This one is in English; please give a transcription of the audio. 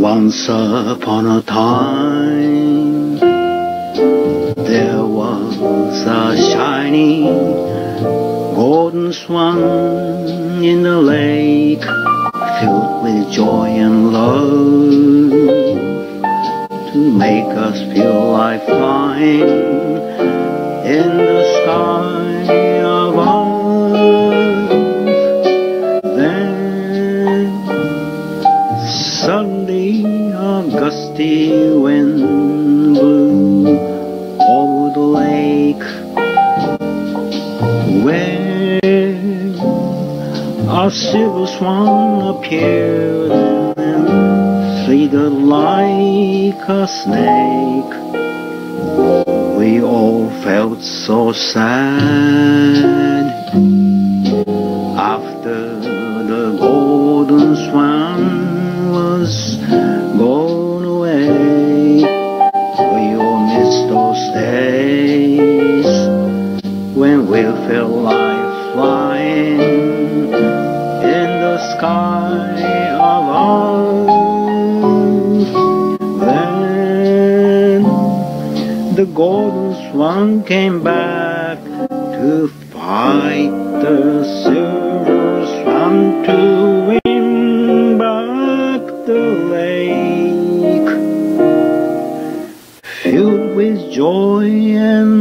Once upon a time, there was a shiny golden swan in the lake, filled with joy and love, to make us feel like flying in the sky above. Then suddenly a gusty wind blew over the lake, where a silver swan appeared and slithered like a snake. We all felt so sad after the golden swan was gone away. We all missed those days when we felt like flying in the sky above. Then the golden swan came back to fight the silver swan to win back the lake, filled with joy and